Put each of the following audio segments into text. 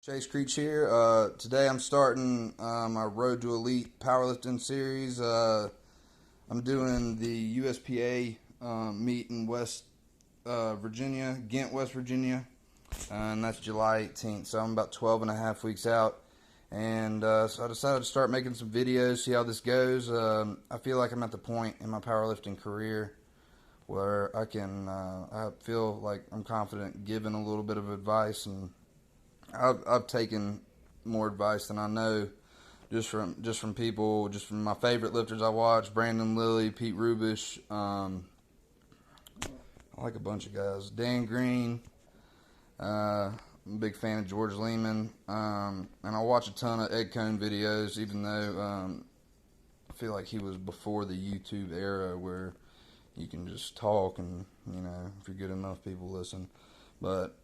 Chase Creech here. Today I'm starting my Road to Elite powerlifting series. I'm doing the USPA meet in West Virginia, Ghent, West Virginia, and that's July 18th. So I'm about 12 and a half weeks out. And so I decided to start making some videos, see how this goes. I feel like I'm at the point in my powerlifting career where I feel like I'm confident giving a little bit of advice, and I've taken more advice than I know just from people, just from my favorite lifters I watch: Brandon Lilly, Pete Rubish. I like a bunch of guys. Dan Green. I'm a big fan of George Lehman, and I watch a ton of Ed Cohn videos, even though I feel like he was before the YouTube era where you can just talk and, if you're good enough, people listen. But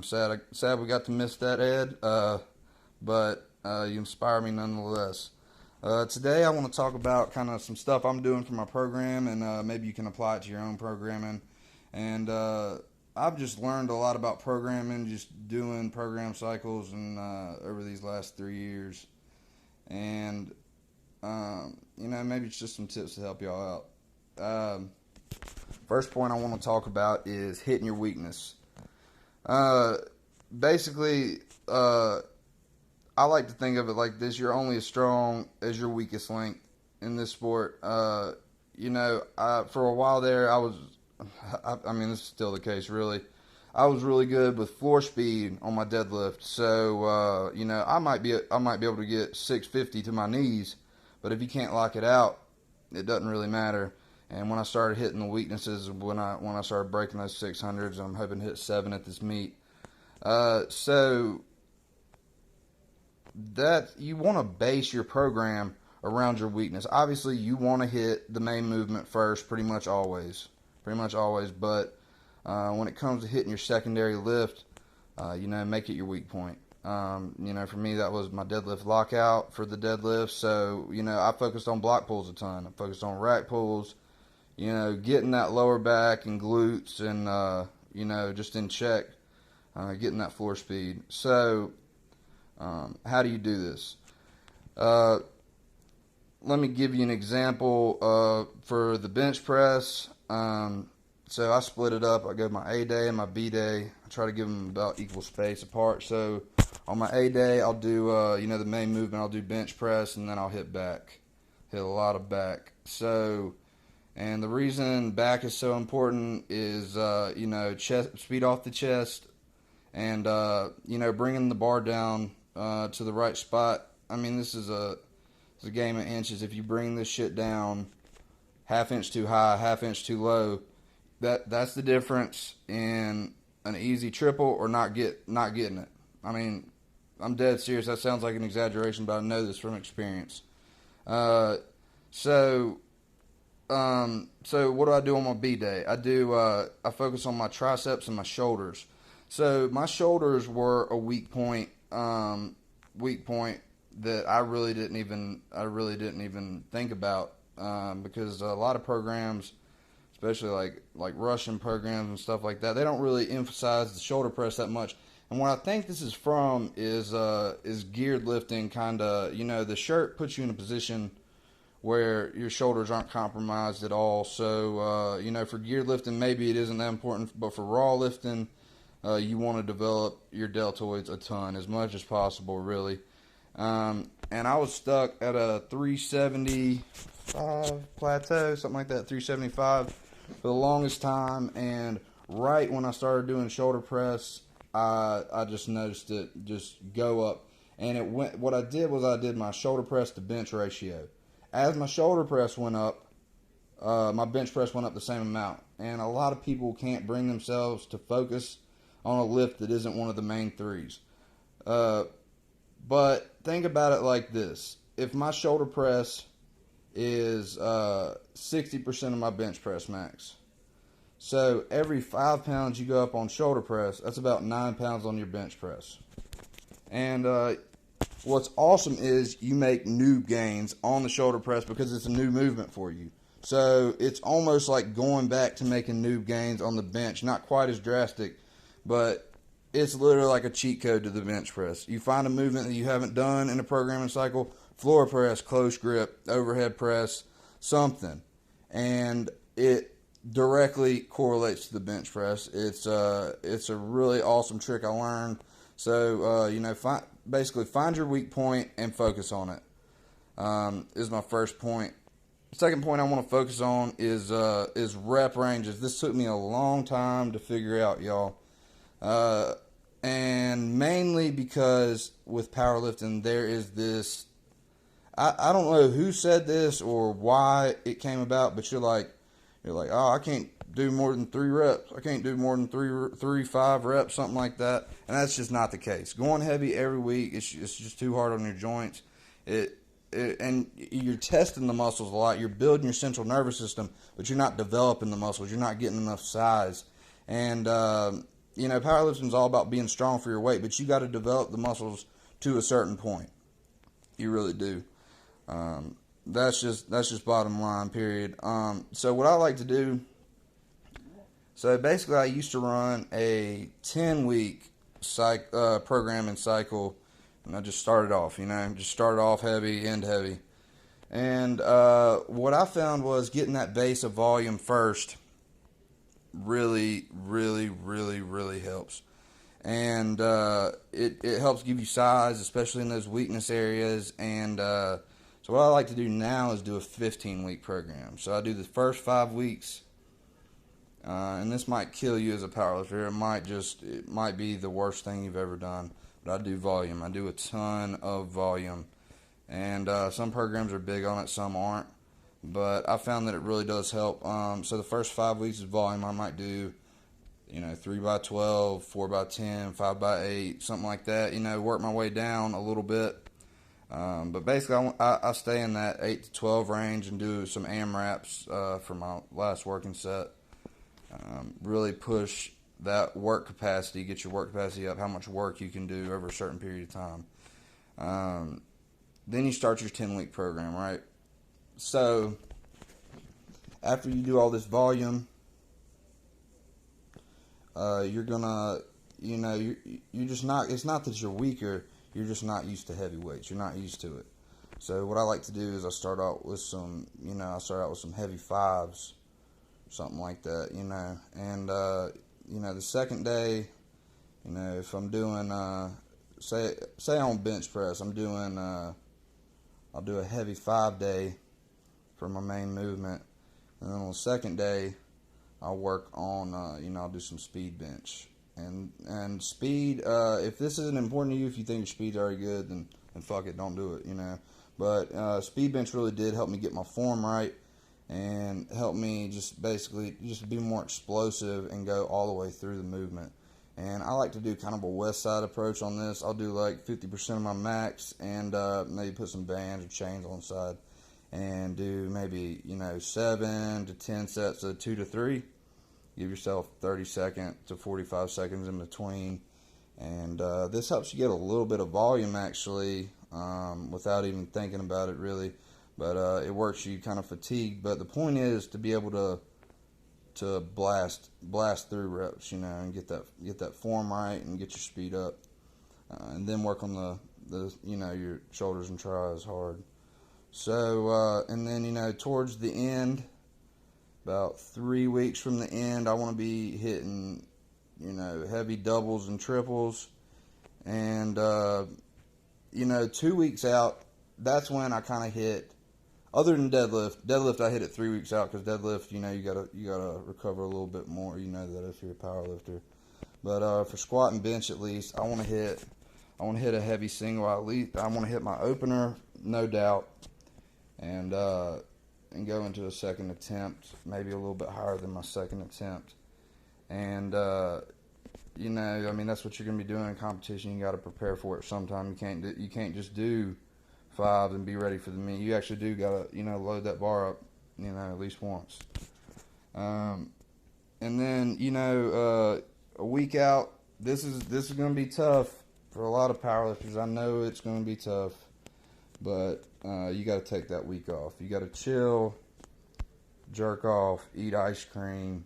sad we got to miss that, Ed. But you inspire me nonetheless. Today I want to talk about kind of some stuff I'm doing for my program, and maybe you can apply it to your own programming. And I've just learned a lot about programming, just doing program cycles and over these last 3 years. And maybe it's just some tips to help y'all out. First point I want to talk about is hitting your weakness. Basically, I like to think of it like this: you're only as strong as your weakest link in this sport. For a while there, I mean, this is still the case, really. I was really good with floor speed on my deadlift, so I might be able to get 650 to my knees, but if you can't lock it out, it doesn't really matter. And when I started hitting the weaknesses, when I started breaking those 600s, I'm hoping to hit 7 at this meet. So that you want to base your program around your weakness. Obviously, you want to hit the main movement first, pretty much always. But when it comes to hitting your secondary lift, make it your weak point. For me, that was my deadlift lockout for the deadlift. So, I focused on block pulls a ton. I focused on rack pulls, getting that lower back and glutes and, just in check, getting that floor speed. So, how do you do this? Let me give you an example for the bench press. So I split it up. I go my A day and my B day. I try to give them about equal space apart. So on my A day, I'll do, the main movement. I'll do bench press, and then I'll hit back. Hit a lot of back. So, and the reason back is so important is, chest, speed off the chest, and, bringing the bar down to the right spot. I mean, this is a game of inches. If you bring this shit down half inch too high, half inch too low, that's the difference in an easy triple or not getting it. I mean, I'm dead serious. That sounds like an exaggeration, but I know this from experience. So what do I do on my B day? I focus on my triceps and my shoulders. So my shoulders were a weak point that I really didn't even think about, because a lot of programs, especially like Russian programs and stuff like that, they don't really emphasize the shoulder press that much. And what I think this is from is geared lifting, kind of. The shirt puts you in a position where your shoulders aren't compromised at all. So for geared lifting, maybe it isn't that important, but for raw lifting, you want to develop your deltoids a ton, as much as possible, really. And I was stuck at a 375 plateau, something like that, 375 for the longest time. And right when I started doing shoulder press, I just noticed it just go up. And it went. What I did was I did my shoulder press to bench ratio. As my shoulder press went up, my bench press went up the same amount. And a lot of people can't bring themselves to focus on a lift that isn't one of the main threes. But think about it like this: if my shoulder press is 60% of my bench press max, so every 5 pounds you go up on shoulder press, that's about 9 pounds on your bench press. And what's awesome is you make noob gains on the shoulder press because it's a new movement for you. So it's almost like going back to making noob gains on the bench. Not quite as drastic, but it's literally like a cheat code to the bench press. You find a movement that you haven't done in a programming cycle, floor press, close grip, overhead press, something, and it directly correlates to the bench press. It's a really awesome trick I learned. So basically find your weak point and focus on it. Is my first point. Second point I want to focus on is rep ranges. This took me a long time to figure out, y'all. And mainly because with powerlifting, there is this. I don't know who said this or why it came about, but you're like, oh, I can't do more than 3 reps. I can't do more than 5 reps, something like that. And that's just not the case. Going heavy every week, it's just too hard on your joints. And you're testing the muscles a lot. You're building your central nervous system, but you're not developing the muscles. You're not getting enough size. And powerlifting is all about being strong for your weight, but you got to develop the muscles to a certain point. You really do. That's just bottom line, period. So what I like to do, so basically I used to run a 10-week programming cycle, and I just started off heavy, end heavy. And what I found was getting that base of volume first really, really, really, really helps. And it helps give you size, especially in those weakness areas. And so what I like to do now is do a 15-week program. So I do the first 5 weeks, and this might kill you as a powerlifter. It might be the worst thing you've ever done. But I do volume. I do a ton of volume. And some programs are big on it, some aren't. But I found that it really does help. So the first 5 weeks is volume. I might do 3x12, 4x10, 5x8, something like that. Work my way down a little bit. But basically, I stay in that 8 to 12 range and do some AMRAPs for my last working set. Really push that work capacity, get your work capacity up, how much work you can do over a certain period of time. Then you start your 10-week program, right? So after you do all this volume, you're gonna, you're just not. It's not that you're weaker. You're just not used to heavy weights. You're not used to it. So what I like to do is I start out with some heavy 5s, something like that, And the second day, if I'm doing, say on bench press, I'll do a heavy 5 day for my main movement, and then on the second day, I'll work on, I'll do some speed bench. And speed, if this isn't important to you, if you think your speed's already good, then fuck it, don't do it, But speed bench really did help me get my form right and help me just be more explosive and go all the way through the movement. And I like to do kind of a west side approach on this. I'll do like 50% of my max and maybe put some bands or chains on the side and do maybe, 7 to 10 sets of 2 to 3. Give yourself 30 seconds to 45 seconds in between. And this helps you get a little bit of volume actually without even thinking about it really. But it works you kind of fatigued. But the point is to be able to blast through reps, and get that form right and get your speed up, and then work on the your shoulders and tries hard. So and then towards the end, about 3 weeks from the end, I want to be hitting heavy doubles and triples, and 2 weeks out, that's when I kind of hit. Other than deadlift I hit it 3 weeks out because deadlift, you gotta recover a little bit more. That if you're a powerlifter. But for squat and bench, at least, I want to hit a heavy single. At least I want to hit my opener, no doubt, and go into a second attempt, maybe a little bit higher than my second attempt. And that's what you're gonna be doing in competition. You got to prepare for it sometime. You can't just do 5 and be ready for the meet. You actually do gotta load that bar up at least once. And then a week out, this is gonna be tough for a lot of powerlifters. I know it's gonna be tough, but you got to take that week off. You got to chill, jerk off, eat ice cream,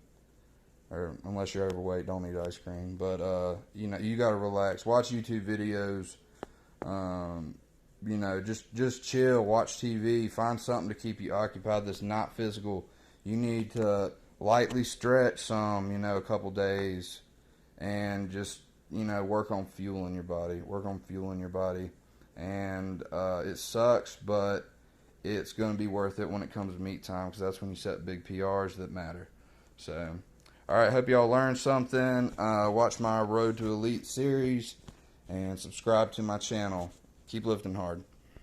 or unless you're overweight, don't eat ice cream. But you know, you gotta relax. Watch YouTube videos. You know, just chill. Watch TV. Find something to keep you occupied that's not physical. You need to lightly stretch some. You know, a couple days, and just, you know, work on fueling your body. Work on fueling your body, and it sucks, but it's going to be worth it when it comes to meet time, because that's when you set big PRs that matter. So, all right, hope y'all learned something. Watch my Road to Elite series and subscribe to my channel. Keep lifting hard.